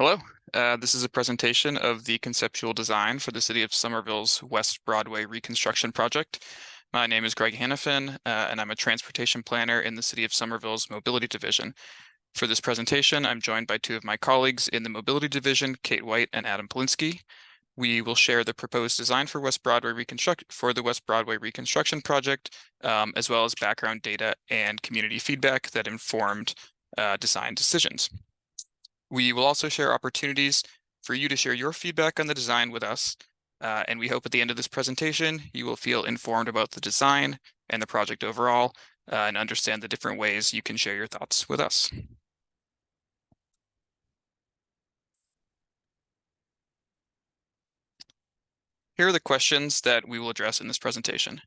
Hello, this is a presentation of the conceptual design for the City of Somerville's West Broadway Reconstruction project. My name is Greg Hannafin, and I'm a transportation planner in the City of Somerville's Mobility Division. For this presentation, I'm joined by two of my colleagues in the Mobility Division, Kate White and Adam Polinsky. We will share the proposed design for the West Broadway Reconstruction project, as well as background data and community feedback that informed design decisions. We will also share opportunities for you to share your feedback on the design with us, and we hope at the end of this presentation you will feel informed about the design and the project overall, and understand the different ways you can share your thoughts with us. Here are the questions that we will address in this presentation.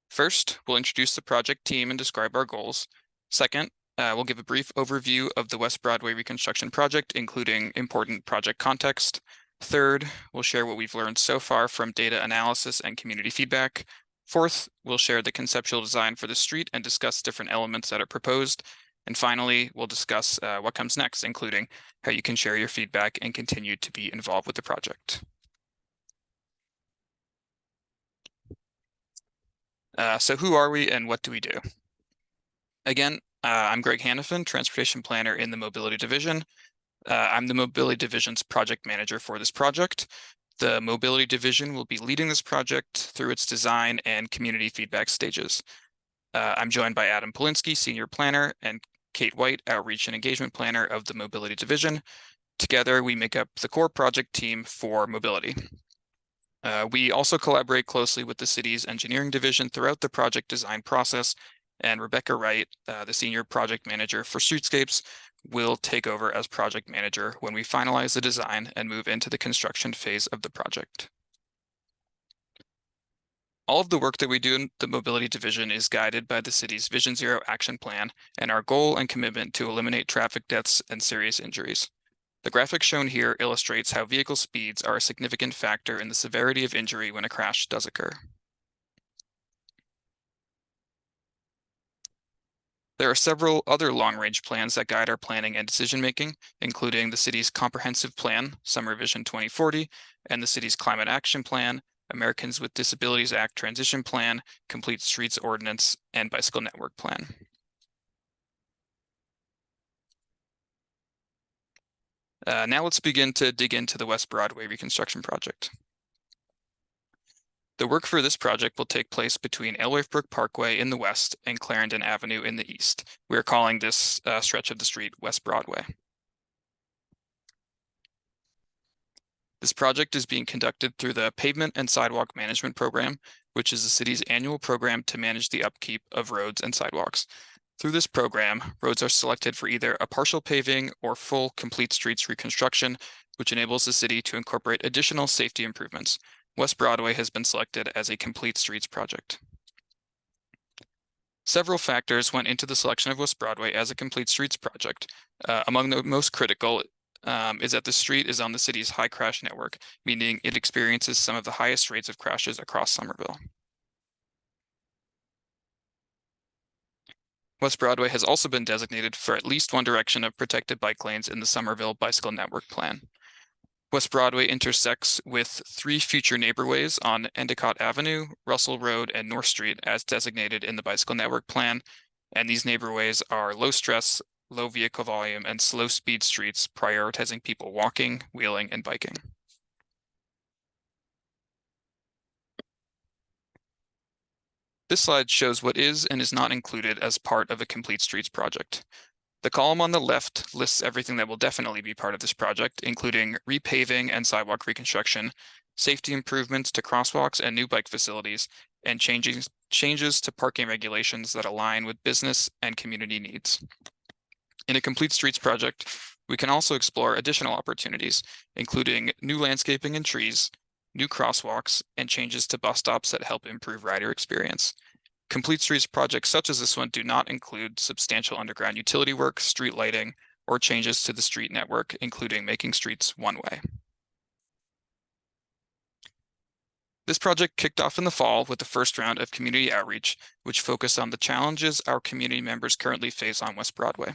First, we'll introduce the project team and describe our goals. Second, we'll give a brief overview of the West Broadway Reconstruction project, including important project context. Third, we'll share what we've learned so far from data analysis and community feedback. Fourth, we'll share the conceptual design for the street and discuss different elements that are proposed. And finally, we'll discuss what comes next, including how you can share your feedback and continue to be involved with the project. So who are we and what do we do? Again, I'm Greg Hannafin, Transportation Planner in the Mobility Division. I'm the Mobility Division's project manager for this project. The Mobility Division will be leading this project through its design and community feedback stages. I'm joined by Adam Polinsky, Senior Planner, and Kate White, Outreach and Engagement Planner of the Mobility Division. Together, we make up the core project team for mobility. We also collaborate closely with the city's engineering division throughout the project design process, and Rebecca Wright, the senior project manager for streetscapes, will take over as project manager when we finalize the design and move into the construction phase of the project. All of the work that we do in the Mobility Division is guided by the city's Vision Zero action plan and our goal and commitment to eliminate traffic deaths and serious injuries. The graphic shown here illustrates how vehicle speeds are a significant factor in the severity of injury when a crash does occur. There are several other long-range plans that guide our planning and decision-making, including the city's comprehensive plan, Summer Vision 2040, and the city's climate action plan, Americans with Disabilities Act transition plan, Complete Streets Ordinance, and Bicycle Network plan. Now let's begin to dig into the West Broadway Reconstruction project. The work for this project will take place between Alewife Brook Parkway in the west and Clarendon Avenue in the east. We are calling this stretch of the street West Broadway. This project is being conducted through the Pavement and Sidewalk Management Program, which is the city's annual program to manage the upkeep of roads and sidewalks. Through this program, roads are selected for either a partial paving or full complete streets reconstruction, which enables the city to incorporate additional safety improvements. West Broadway has been selected as a complete streets project. Several factors went into the selection of West Broadway as a complete streets project. Among the most critical is that the street is on the city's high crash network, meaning it experiences some of the highest rates of crashes across Somerville. West Broadway has also been designated for at least one direction of protected bike lanes in the Somerville Bicycle Network Plan. West Broadway intersects with 3 future neighborways on Endicott Avenue, Russell Road, and North Street as designated in the Bicycle Network Plan, and these neighborways are low stress, low vehicle volume, and slow speed streets, prioritizing people walking, wheeling, and biking. This slide shows what is and is not included as part of a complete streets project. The column on the left lists everything that will definitely be part of this project, including repaving and sidewalk reconstruction, safety improvements to crosswalks and new bike facilities, and changes to parking regulations that align with business and community needs. In a complete streets project, we can also explore additional opportunities, including new landscaping and trees, new crosswalks, and changes to bus stops that help improve rider experience. Complete streets projects such as this one do not include substantial underground utility work, street lighting, or changes to the street network, including making streets one-way. This project kicked off in the fall with the first round of community outreach, which focused on the challenges our community members currently face on West Broadway.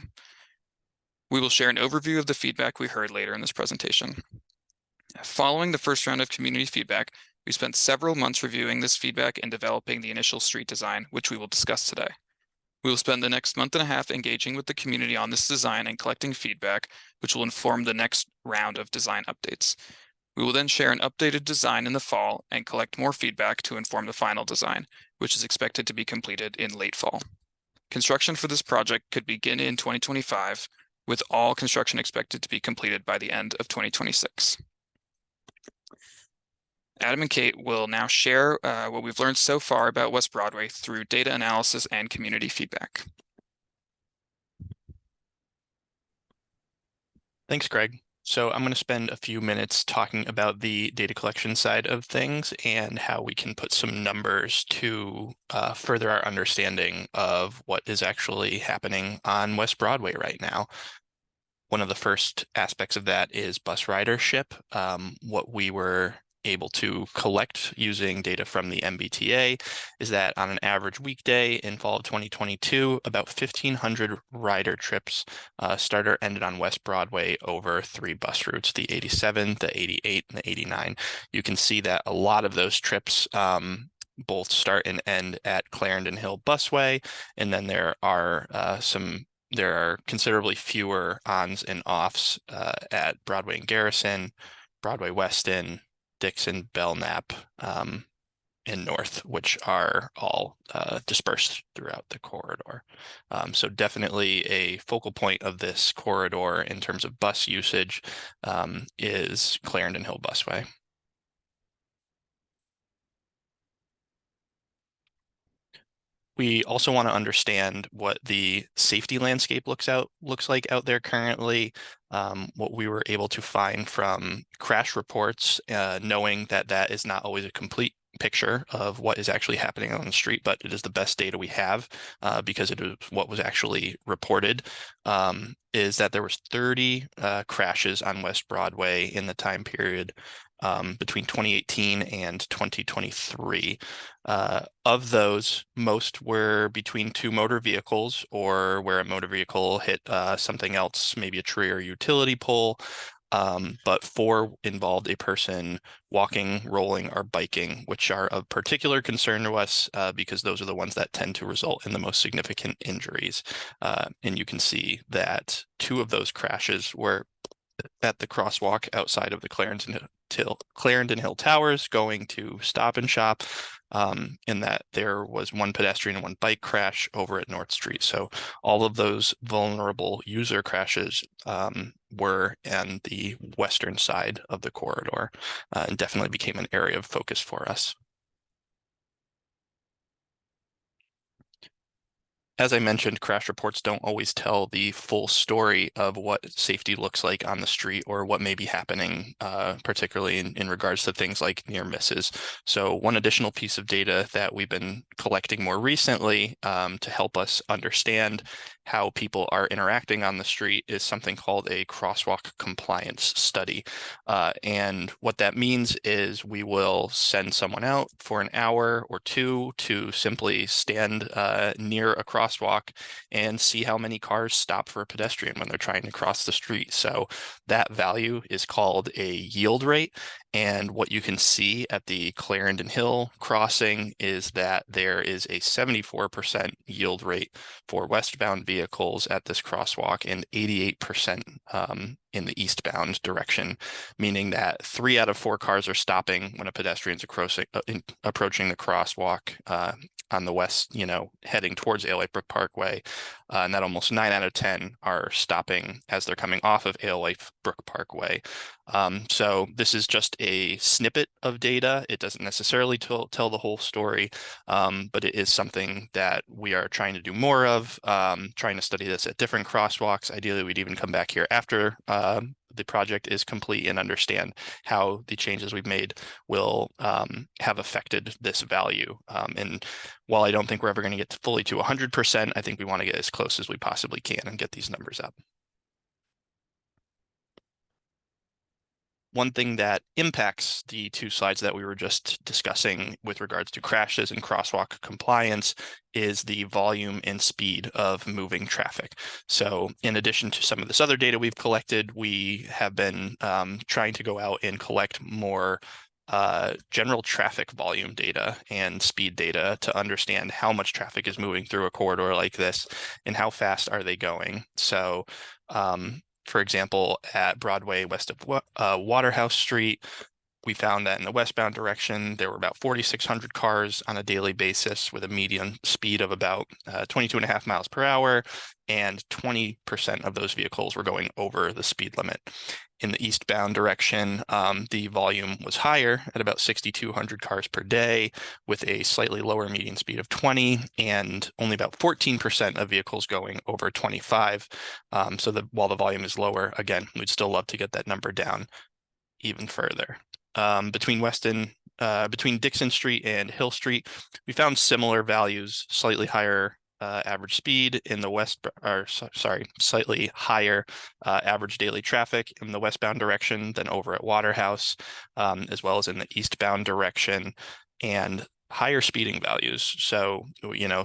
We will share an overview of the feedback we heard later in this presentation. Following the first round of community feedback, we spent several months reviewing this feedback and developing the initial street design, which we will discuss today. We will spend the next month and a half engaging with the community on this design and collecting feedback, which will inform the next round of design updates. We will then share an updated design in the fall and collect more feedback to inform the final design, which is expected to be completed in late fall. Construction for this project could begin in 2025, with all construction expected to be completed by the end of 2026. Adam and Kate will now share what we've learned so far about West Broadway through data analysis and community feedback. Thanks, Greg. So I'm going to spend a few minutes talking about the data collection side of things and how we can put some numbers to further our understanding of what is actually happening on West Broadway right now. One of the first aspects of that is bus ridership. What we were able to collect using data from the MBTA is that on an average weekday in fall of 2022, about 1,500 rider trips started or ended on West Broadway over 3 bus routes, the 87, the 88, and the 89. You can see that a lot of those trips both start and end at Clarendon Hill Busway, and then there are considerably fewer ons and offs at Broadway and Garrison, Broadway Weston, Dixon, Belknap, and North, which are all dispersed throughout the corridor. So definitely a focal point of this corridor in terms of bus usage is Clarendon Hill Busway. We also want to understand what the safety landscape looks like out there currently. What we were able to find from crash reports, knowing that that is not always a complete picture of what is actually happening on the street, but it is the best data we have because it is what was actually reported, is that there was 30 crashes on West Broadway in the time period between 2018 and 2023. Of those, most were between 2 motor vehicles or where a motor vehicle hit something else, maybe a tree or utility pole. But 4 involved a person walking, rolling, or biking, which are of particular concern to us because those are the ones that tend to result in the most significant injuries. And you can see that 2 of those crashes were at the crosswalk outside of the Clarendon Hill Towers going to Stop and Shop, in that there was 1 pedestrian and 1 bike crash over at North Street. So all of those vulnerable user crashes were on the western side of the corridor and definitely became an area of focus for us. As I mentioned, crash reports don't always tell the full story of what safety looks like on the street or what may be happening, particularly in regards to things like near misses. So one additional piece of data that we've been collecting more recently to help us understand how people are interacting on the street is something called a crosswalk compliance study. And what that means is we will send someone out for an hour or 2 to simply stand near a crosswalk and see how many cars stop for a pedestrian when they're trying to cross the street. So that value is called a yield rate. And what you can see at the Clarendon Hill crossing is that there is a 74% yield rate for westbound vehicles at this crosswalk and 88% in the eastbound direction, meaning that 3 out of 4 cars are stopping when a pedestrian's approaching the crosswalk on the west, heading towards Alewife Brook Parkway, and that almost 9 out of 10 are stopping as they're coming off of Alewife Brook Parkway. So this is just a snippet of data. It doesn't necessarily tell the whole story, but it is something that we are trying to do more of, trying to study this at different crosswalks. Ideally, we'd even come back here after the project is complete and understand how the changes we've made will have affected this value. And while I don't think we're ever going to get fully to 100%, I think we want to get as close as we possibly can and get these numbers up. One thing that impacts the two slides that we were just discussing with regards to crashes and crosswalk compliance is the volume and speed of moving traffic. So in addition to some of this other data we've collected, we have been trying to go out and collect more general traffic volume data and speed data to understand how much traffic is moving through a corridor like this and how fast are they going. So for example, at Broadway west of Waterhouse Street, we found that in the westbound direction, there were about 4,600 cars on a daily basis with a median speed of about 22.5 miles per hour, and 20% of those vehicles were going over the speed limit. In the eastbound direction, the volume was higher at about 6,200 cars per day with a slightly lower median speed of 20 and only about 14% of vehicles going over 25. So while the volume is lower, again, we'd still love to get that number down even further. Between Dixon Street and Hill Street, we found similar values, slightly higher average speed in the slightly higher average daily traffic in the westbound direction than over at Waterhouse, as well as in the eastbound direction, and higher speeding values. So,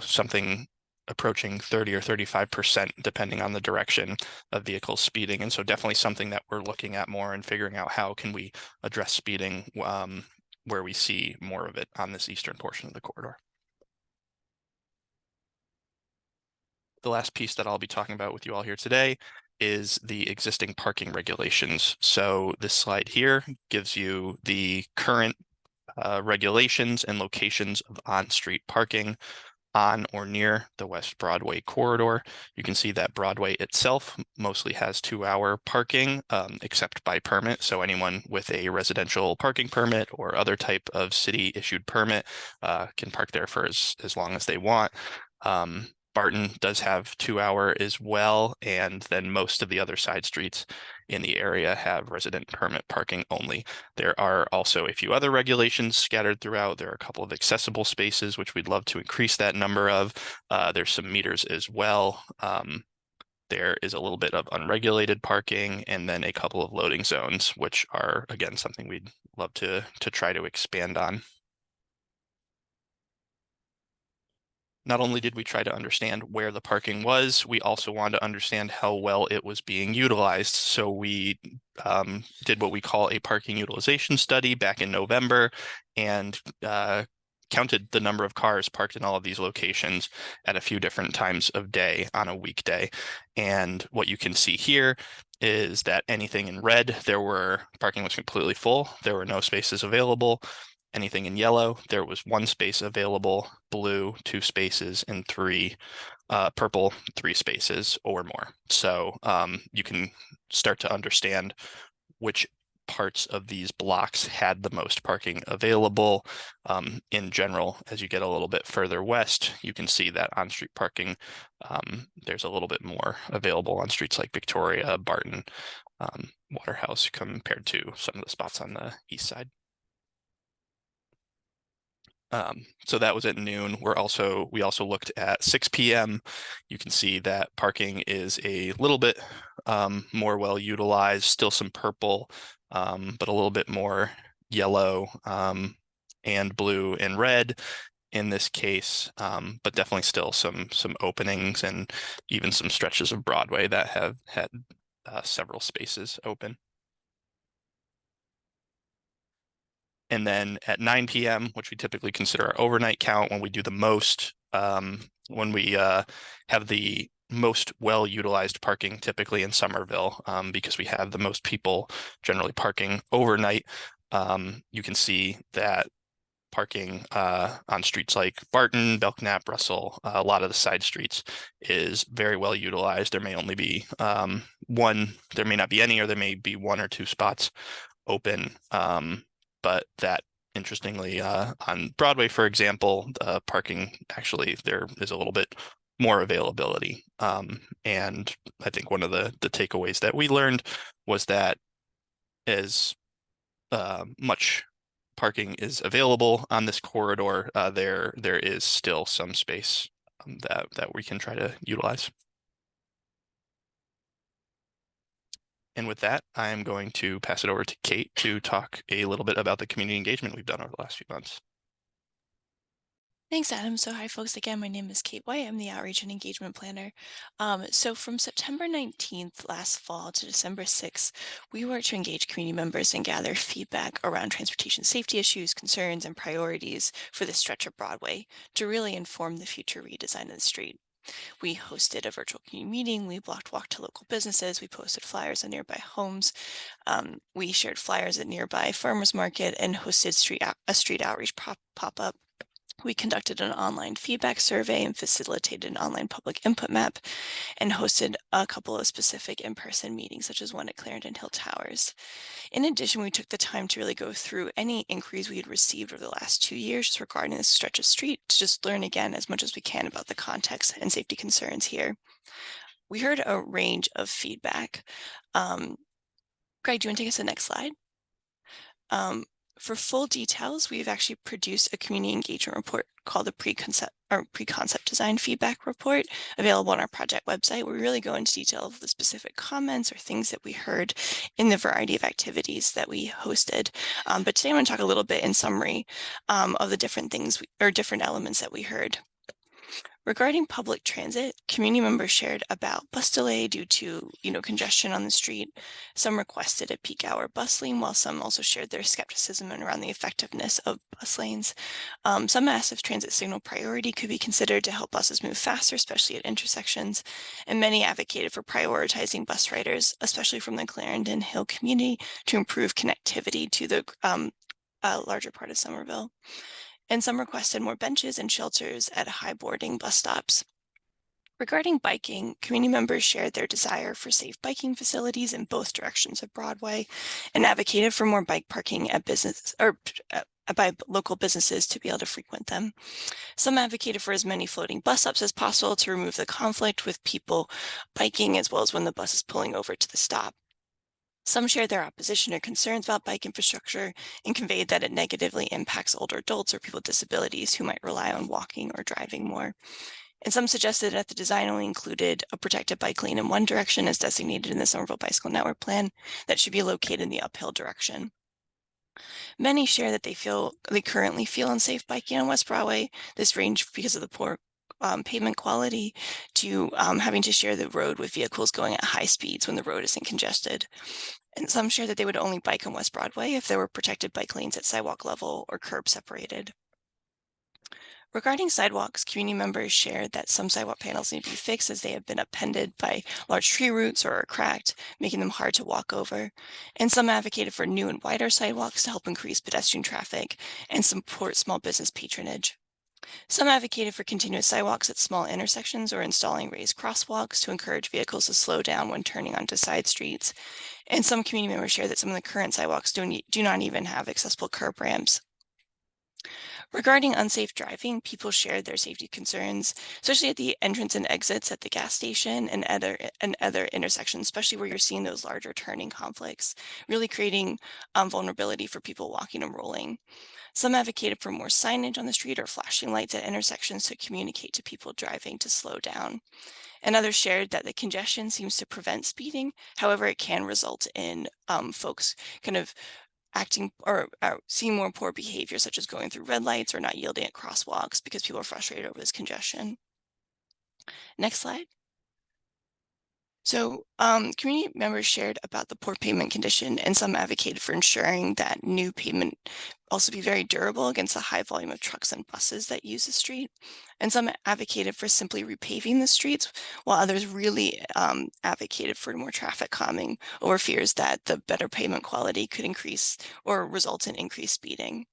something approaching 30 or 35%, depending on the direction of vehicles speeding. And so definitely something that we're looking at more and figuring out how can we address speeding where we see more of it on this eastern portion of the corridor. The last piece that I'll be talking about with you all here today is the existing parking regulations. So this slide here gives you the current regulations and locations of on-street parking on or near the West Broadway corridor. You can see that Broadway itself mostly has 2-hour parking, except by permit. So anyone with a residential parking permit or other type of city-issued permit can park there for as long as they want. Barton does have 2-hour as well, and then most of the other side streets in the area have resident permit parking only. There are also a few other regulations scattered throughout. There are a couple of accessible spaces, which we'd love to increase that number of. There's some meters as well. There is a little bit of unregulated parking, and then a couple of loading zones, which are, again, something we'd love to try to expand on. Not only did we try to understand where the parking was, we also wanted to understand how well it was being utilized. So we did what we call a parking utilization study back in November and counted the number of cars parked in all of these locations at a few different times of day on a weekday. And what you can see here is that anything in red, parking was completely full. There were no spaces available. Anything in yellow, there was 1 space available, blue, 2 spaces, and purple, 3 spaces or more. So you can start to understand which parts of these blocks had the most parking available. In general, as you get a little bit further west, you can see that on-street parking, there's a little bit more available on streets like Victoria, Barton, Waterhouse compared to some of the spots on the east side. So that was at noon. We also looked at 6 p.m. You can see that parking is a little bit more well utilized, still some purple, but a little bit more yellow and blue and red in this case, but definitely still some openings and even some stretches of Broadway that have had several spaces open. And then at 9 p.m., which we typically consider our overnight count when we do the most, when we have the most well-utilized parking typically in Somerville, because we have the most people generally parking overnight. You can see that parking on streets like Barton, Belknap, Russell, a lot of the side streets is very well utilized. There may only be there may not be any, or there may be 1 or 2 spots open. But that, interestingly, on Broadway, for example, parking, actually, there is a little bit more availability. And I think one of the takeaways that we learned was that as much parking is available on this corridor, there is still some space that we can try to utilize. And with that, I'm going to pass it over to Kate to talk a little bit about the community engagement we've done over the last few months. Thanks, Adam. So hi, folks. Again, my name is Kate White. I'm the Outreach and Engagement Planner. So from September 19th last fall to December 6th, we worked to engage community members and gather feedback around transportation safety issues, concerns, and priorities for this stretch of Broadway to really inform the future redesign of the street. We hosted a virtual community meeting. We blocked walk to local businesses. We posted flyers on nearby homes. We shared flyers at nearby farmers market and hosted a street outreach pop-up. We conducted an online feedback survey and facilitated an online public input map and hosted a couple of specific in-person meetings, such as one at Clarendon Hill Towers. In addition, we took the time to really go through any inquiries we had received over the last 2 years just regarding this stretch of street to just learn again as much as we can about the context and safety concerns here. We heard a range of feedback. Greg, do you want to take us to the next slide? For full details, we've actually produced a community engagement report called the pre-concept design feedback report, available on our project website, where we really go into detail of the specific comments or things that we heard in the variety of activities that we hosted. But today I'm going to talk a little bit in summary of the different things or different elements that we heard. Regarding public transit, community members shared about bus delay due to, congestion on the street. Some requested a peak hour bus lane, while some also shared their skepticism around the effectiveness of bus lanes. Some asked if transit signal priority could be considered to help buses move faster, especially at intersections. And many advocated for prioritizing bus riders, especially from the Clarendon Hill community, to improve connectivity to the larger part of Somerville. And some requested more benches and shelters at high boarding bus stops. Regarding biking, community members shared their desire for safe biking facilities in both directions of Broadway and advocated for more bike parking at by local businesses to be able to frequent them. Some advocated for as many floating bus stops as possible to remove the conflict with people biking as well as when the bus is pulling over to the stop. Some shared their opposition or concerns about bike infrastructure and conveyed that it negatively impacts older adults or people with disabilities who might rely on walking or driving more. And some suggested that the design only included a protected bike lane in one direction as designated in the Somerville Bicycle Network Plan that should be located in the uphill direction. Many share that they currently feel unsafe biking on West Broadway. This ranged because of the poor pavement quality to having to share the road with vehicles going at high speeds when the road isn't congested. And some share that they would only bike on West Broadway if there were protected bike lanes at sidewalk level or curb separated. Regarding sidewalks, community members shared that some sidewalk panels need to be fixed as they have been upended by large tree roots or are cracked, making them hard to walk over. And some advocated for new and wider sidewalks to help increase pedestrian traffic and support small business patronage. Some advocated for continuous sidewalks at small intersections or installing raised crosswalks to encourage vehicles to slow down when turning onto side streets. And some community members shared that some of the current sidewalks do not even have accessible curb ramps. Regarding unsafe driving, people shared their safety concerns, especially at the entrance and exits at the gas station and other intersections, especially where you're seeing those larger turning conflicts, really creating vulnerability for people walking and rolling. Some advocated for more signage on the street or flashing lights at intersections to communicate to people driving to slow down. And others shared that the congestion seems to prevent speeding. However, it can result in folks kind of acting or seeing more poor behavior, such as going through red lights or not yielding at crosswalks because people are frustrated over this congestion. Next slide. So community members shared about the poor pavement condition, and some advocated for ensuring that new pavement also be very durable against the high volume of trucks and buses that use the street. And some advocated for simply repaving the streets, while others really advocated for more traffic calming over fears that the better pavement quality could increase or result in increased speeding.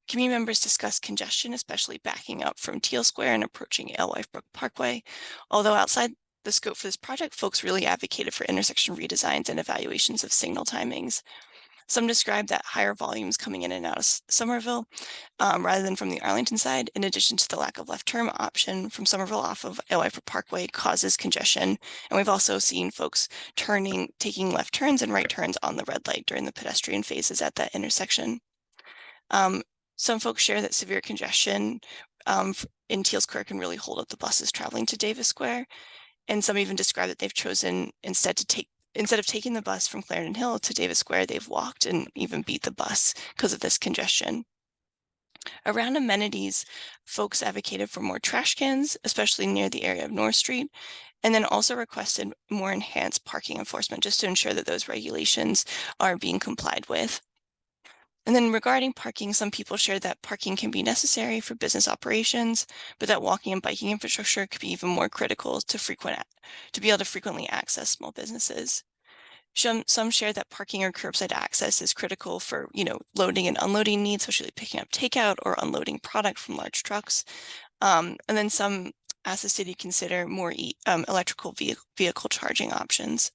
Community members discussed congestion, especially backing up from Teal Square and approaching Alewife Brook Parkway. Although outside the scope for this project, folks really advocated for intersection redesigns and evaluations of signal timings. Some described that higher volumes coming in and out of Somerville rather than from the Arlington side, in addition to the lack of left turn option from Somerville off of Alewife Parkway causes congestion. And we've also seen folks taking left turns and right turns on the red light during the pedestrian phases at that intersection. Some folks share that severe congestion in Teal Square can really hold up the buses traveling to Davis Square. And some even describe that they've chosen instead to take instead of taking the bus from Clarendon Hill to Davis Square, they've walked and even beat the bus because of this congestion. Around amenities, folks advocated for more trash cans, especially near the area of North Street, and then also requested more enhanced parking enforcement just to ensure that those regulations are being complied with. And then regarding parking, some people shared that parking can be necessary for business operations, but that walking and biking infrastructure could be even more critical to be able to frequently access small businesses. Some shared that parking or curbside access is critical for, loading and unloading needs, especially picking up takeout or unloading product from large trucks. And then some asked the city to consider more electrical vehicle charging options.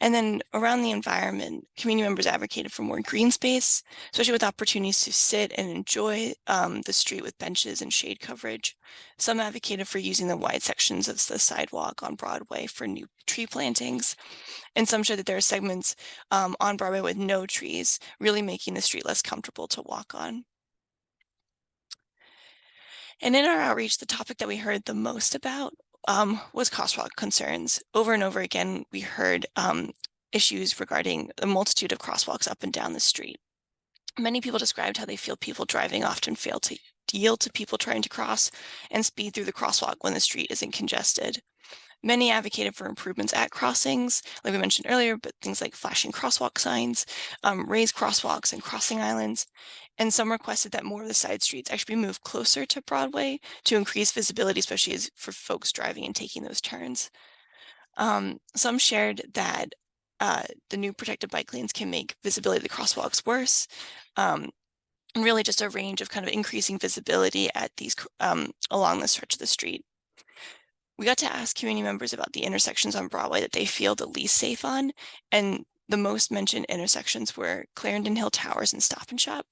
And then around the environment, community members advocated for more green space, especially with opportunities to sit and enjoy the street with benches and shade coverage. Some advocated for using the wide sections of the sidewalk on Broadway for new tree plantings. And some showed that there are segments on Broadway with no trees, really making the street less comfortable to walk on. And in our outreach, the topic that we heard the most about was crosswalk concerns. Over and over again, we heard issues regarding a multitude of crosswalks up and down the street. Many people described how they feel people driving often fail to yield to people trying to cross and speed through the crosswalk when the street isn't congested. Many advocated for improvements at crossings, like we mentioned earlier, but things like flashing crosswalk signs, raised crosswalks and crossing islands. And some requested that more of the side streets actually be moved closer to Broadway to increase visibility, especially for folks driving and taking those turns. Some shared that the new protected bike lanes can make visibility of the crosswalks worse. And really just a range of kind of increasing visibility at these along the stretch of the street. We got to ask community members about the intersections on Broadway that they feel the least safe on, and the most mentioned intersections were Clarendon Hill Towers and Stop and Shop,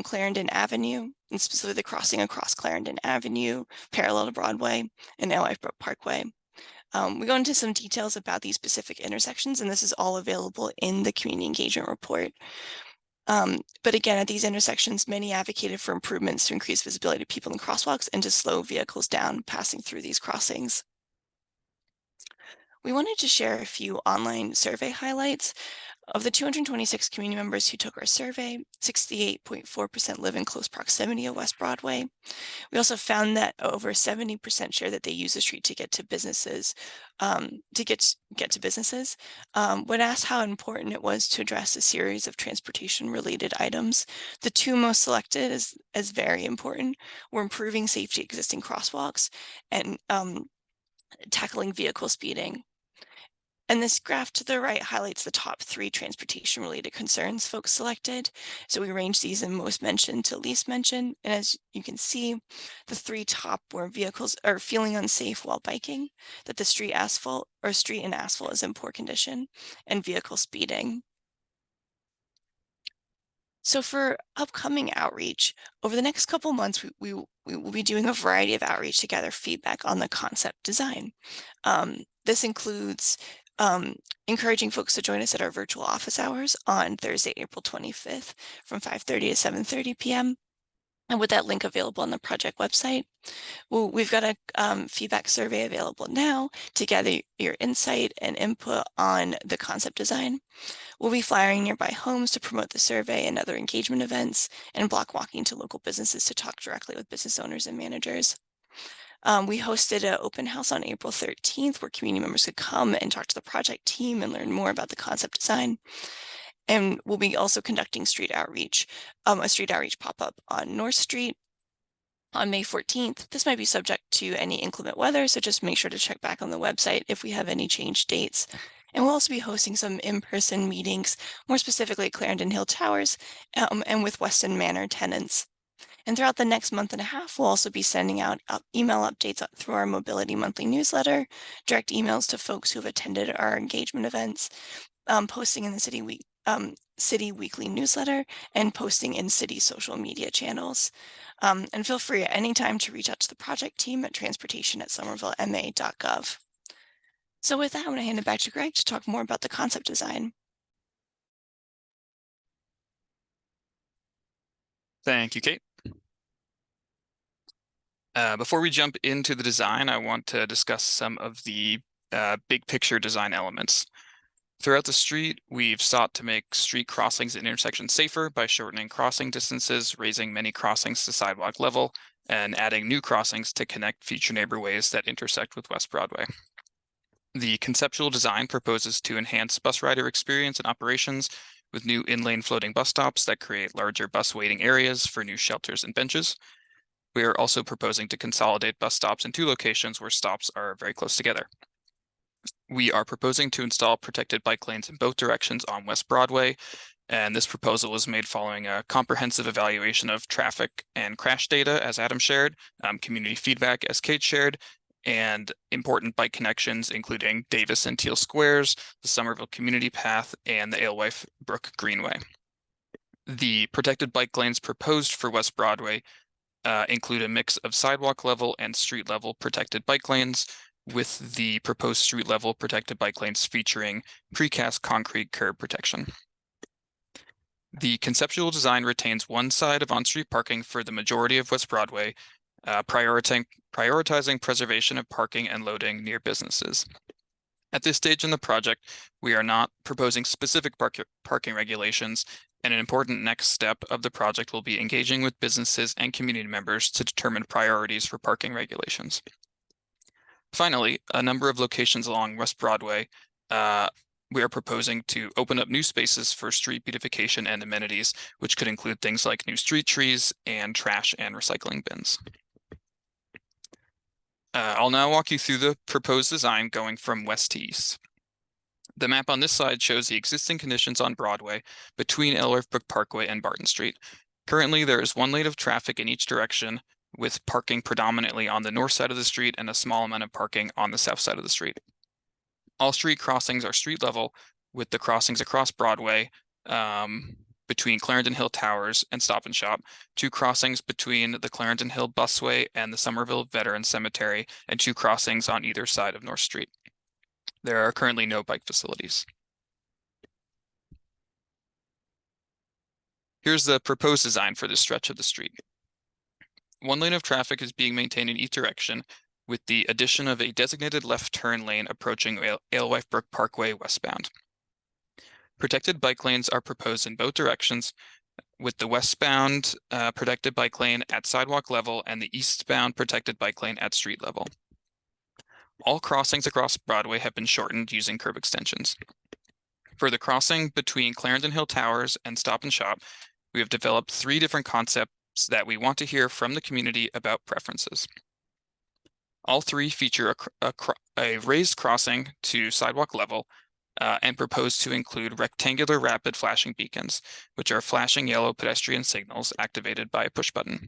Clarendon Avenue, and specifically the crossing across Clarendon Avenue, parallel to Broadway, and LI Parkway. We go into some details about these specific intersections, and this is all available in the community engagement report. But again, at these intersections, many advocated for improvements to increase visibility to people in crosswalks and to slow vehicles down passing through these crossings. We wanted to share a few online survey highlights. Of the 226 community members who took our survey, 68.4% live in close proximity of West Broadway. We also found that over 70% share that they use the street to get to businesses, get to businesses. When asked how important it was to address a series of transportation-related items, the two most selected as very important were improving safety at existing crosswalks and tackling vehicle speeding. And this graph to the right highlights the top 3 transportation-related concerns folks selected. So we arranged these in most mentioned to least mentioned. And as you can see, the 3 top were vehicles are feeling unsafe while biking, that the street and asphalt is in poor condition, and vehicle speeding. So for upcoming outreach, over the next couple months, we will be doing a variety of outreach to gather feedback on the concept design. This includes encouraging folks to join us at our virtual office hours on Thursday, April 25th from 5:30 to 7:30 p.m. And with that link available on the project website. We've got a feedback survey available now to gather your insight and input on the concept design. We'll be flyering nearby homes to promote the survey and other engagement events, and block walking to local businesses to talk directly with business owners and managers. We hosted an open house on April 13th where community members could come and talk to the project team and learn more about the concept design. And we'll be also conducting street outreach, a street outreach pop-up on North Street on May 14th. This might be subject to any inclement weather, so just make sure to check back on the website if we have any changed dates. And we'll also be hosting some in-person meetings, more specifically at Clarendon Hill Towers and with Weston Manor tenants. And throughout the next month and a half, we'll also be sending out email updates through our Mobility Monthly newsletter, direct emails to folks who have attended our engagement events, posting in the City Weekly newsletter, and posting in city social media channels. And feel free at any time to reach out to the project team at transportation@somervillema.gov. So with that, I'm going to hand it back to Greg to talk more about the concept design. Thank you, Kate. Before we jump into the design, I want to discuss some of the big picture design elements. Throughout the street, we've sought to make street crossings and intersections safer by shortening crossing distances, raising many crossings to sidewalk level, and adding new crossings to connect future neighborways that intersect with West Broadway. The conceptual design proposes to enhance bus rider experience and operations with new in-lane floating bus stops that create larger bus waiting areas for new shelters and benches. We are also proposing to consolidate bus stops in 2 locations where stops are very close together. We are proposing to install protected bike lanes in both directions on West Broadway, and this proposal was made following a comprehensive evaluation of traffic and crash data, as Adam shared, community feedback, as Kate shared, and important bike connections, including Davis and Teal Squares, the Somerville Community Path, and the Alewife Brook Greenway. The protected bike lanes proposed for West Broadway include a mix of sidewalk level and street level protected bike lanes, with the proposed street level protected bike lanes featuring precast concrete curb protection. The conceptual design retains one side of on-street parking for the majority of West Broadway, prioritizing preservation of parking and loading near businesses. At this stage in the project, we are not proposing specific parking regulations, and an important next step of the project will be engaging with businesses and community members to determine priorities for parking regulations. Finally, a number of locations along West Broadway, we are proposing to open up new spaces for street beautification and amenities, which could include things like new street trees and trash and recycling bins. I'll now walk you through the proposed design going from west to east. The map on this slide shows the existing conditions on Broadway between Alewife Brook Parkway and Barton Street. Currently, there is one lane of traffic in each direction, with parking predominantly on the north side of the street and a small amount of parking on the south side of the street. All street crossings are street level, with the crossings across Broadway between Clarendon Hill Towers and Stop and Shop, 2 crossings between the Clarendon Hill Busway and the Somerville Veterans Cemetery, and 2 crossings on either side of North Street. There are currently no bike facilities. Here's the proposed design for this stretch of the street. One lane of traffic is being maintained in each direction, with the addition of a designated left turn lane approaching Alewife Brook Parkway westbound. Protected bike lanes are proposed in both directions, with the westbound protected bike lane at sidewalk level and the eastbound protected bike lane at street level. All crossings across Broadway have been shortened using curb extensions. For the crossing between Clarendon Hill Towers and Stop and Shop, we have developed 3 different concepts that we want to hear from the community about preferences. All 3 feature a raised crossing to sidewalk level and propose to include rectangular rapid flashing beacons, which are flashing yellow pedestrian signals activated by a push button.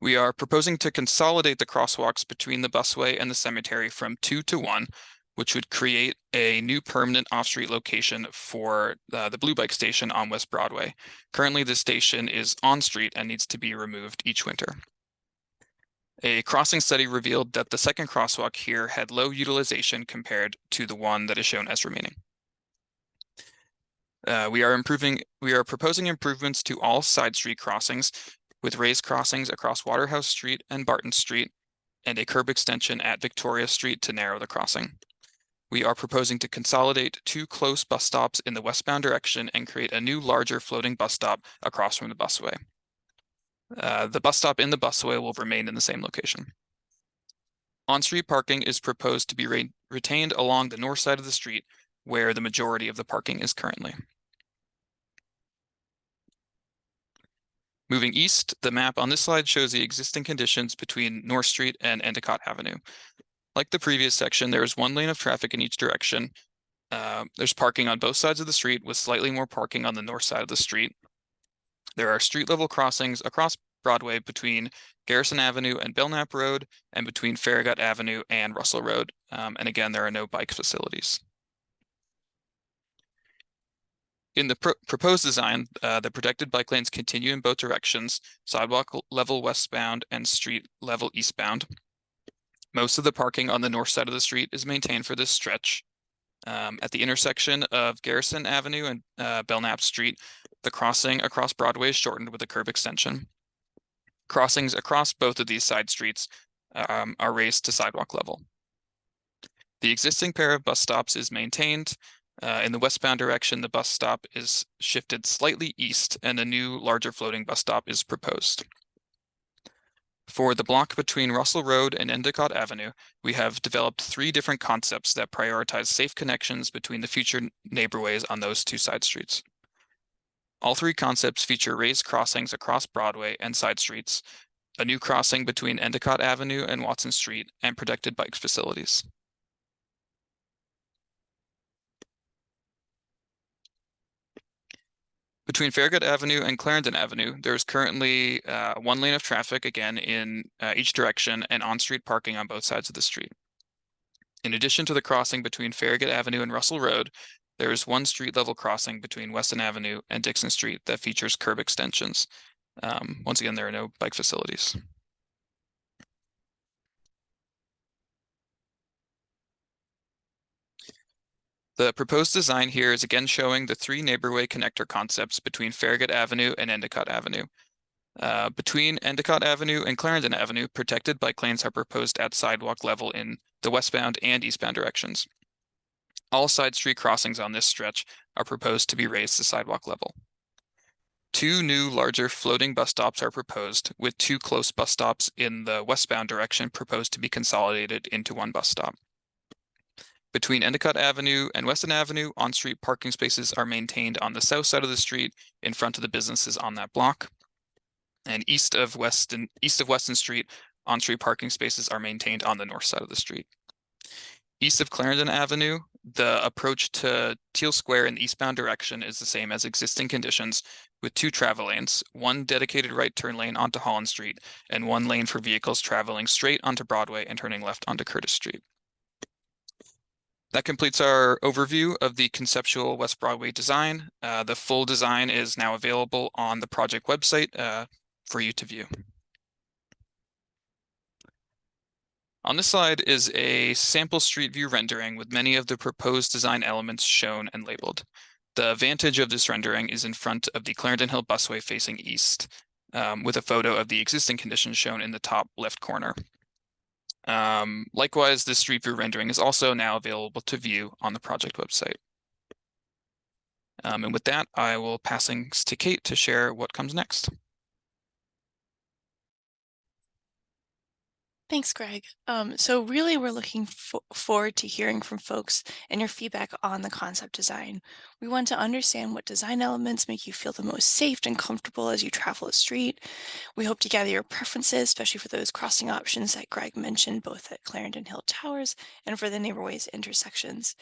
We are proposing to consolidate the crosswalks between the busway and the cemetery from 2 to 1, which would create a new permanent off-street location for the Blue Bike Station on West Broadway. Currently, the station is on-street and needs to be removed each winter. A crossing study revealed that the second crosswalk here had low utilization compared to the one that is shown as remaining. We are proposing improvements to all side street crossings, with raised crossings across Waterhouse Street and Barton Street, and a curb extension at Victoria Street to narrow the crossing. We are proposing to consolidate 2 close bus stops in the westbound direction and create a new larger floating bus stop across from the busway. The bus stop in the busway will remain in the same location. On-street parking is proposed to be retained along the north side of the street, where the majority of the parking is currently. Moving east, the map on this slide shows the existing conditions between North Street and Endicott Avenue. Like the previous section, there is 1 lane of traffic in each direction. There's parking on both sides of the street, with slightly more parking on the north side of the street. There are street level crossings across Broadway between Garrison Avenue and Belknap Road, and between Farragut Avenue and Russell Road. And again, there are no bike facilities. In the proposed design, the protected bike lanes continue in both directions, sidewalk level westbound and street level eastbound. Most of the parking on the north side of the street is maintained for this stretch. At the intersection of Garrison Avenue and Belknap Street, the crossing across Broadway is shortened with a curb extension. Crossings across both of these side streets are raised to sidewalk level. The existing pair of bus stops is maintained, In the westbound direction, the bus stop is shifted slightly east and a new, larger floating bus stop is proposed. For the block between Russell Road and Endicott Avenue, we have developed 3 different concepts that prioritize safe connections between the future neighborways on those 2 side streets. All 3 concepts feature raised crossings across Broadway and side streets, a new crossing between Endicott Avenue and Watson Street, and protected bike facilities. Between Farragut Avenue and Clarendon Avenue, there is currently 1 lane of traffic, again, in each direction, and on-street parking on both sides of the street. In addition to the crossing between Farragut Avenue and Russell Road, there is 1 street-level crossing between Weston Avenue and Dixon Street that features curb extensions. Once again, there are no bike facilities. The proposed design here is again showing the 3 neighborway connector concepts between Farragut Avenue and Endicott Avenue. Between Endicott Avenue and Clarendon Avenue, protected bike lanes are proposed at sidewalk level in the westbound and eastbound directions. All side street crossings on this stretch are proposed to be raised to sidewalk level. 2 new larger floating bus stops are proposed, with 2 close bus stops in the westbound direction proposed to be consolidated into 1 bus stop. Between Endicott Avenue and Weston Avenue, on-street parking spaces are maintained on the south side of the street in front of the businesses on that block. And east of Weston Street, on-street parking spaces are maintained on the north side of the street. East of Clarendon Avenue, the approach to Teal Square in the eastbound direction is the same as existing conditions, with 2 travel lanes, 1 dedicated right turn lane onto Holland Street, and 1 lane for vehicles traveling straight onto Broadway and turning left onto Curtis Street. That completes our overview of the conceptual West Broadway design. The full design is now available on the project website for you to view. On this slide is a sample street view rendering with many of the proposed design elements shown and labeled. The vantage of this rendering is in front of the Clarendon Hill busway facing east, with a photo of the existing conditions shown in the top left corner. Likewise, this street view rendering is also now available to view on the project website. And with that, I will pass things to Kate to share what comes next. Thanks, Greg. So really, we're looking forward to hearing from folks and your feedback on the concept design. We want to understand what design elements make you feel the most safe and comfortable as you travel a street. We hope to gather your preferences, especially for those crossing options that Greg mentioned, both at Clarendon Hill Towers and for the neighborways intersections.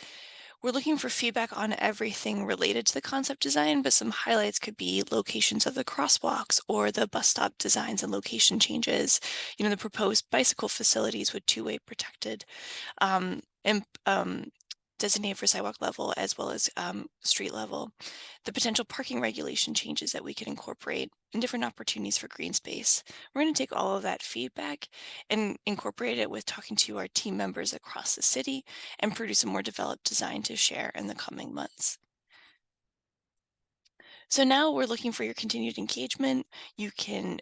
We're looking for feedback on everything related to the concept design, but some highlights could be locations of the crosswalks or the bus stop designs and location changes, the proposed bicycle facilities with 2-way protected and designated for sidewalk level as well as street level, the potential parking regulation changes that we can incorporate, and different opportunities for green space. We're going to take all of that feedback and incorporate it with talking to our team members across the city and produce a more developed design to share in the coming months. So now we're looking for your continued engagement. You can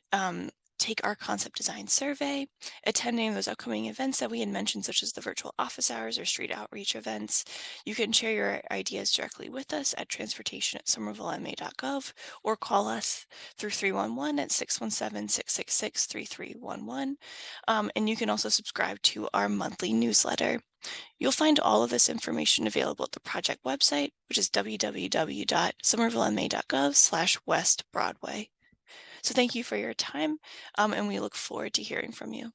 take our concept design survey, attend any of those upcoming events that we had mentioned, such as the virtual office hours or street outreach events. You can share your ideas directly with us at transportation@somervillema.gov or call us through 311 at 617-666-3311. And you can also subscribe to our monthly newsletter. You'll find all of this information available at the project website, which is www.somervillema.gov/West Broadway. So thank you for your time, and we look forward to hearing from you.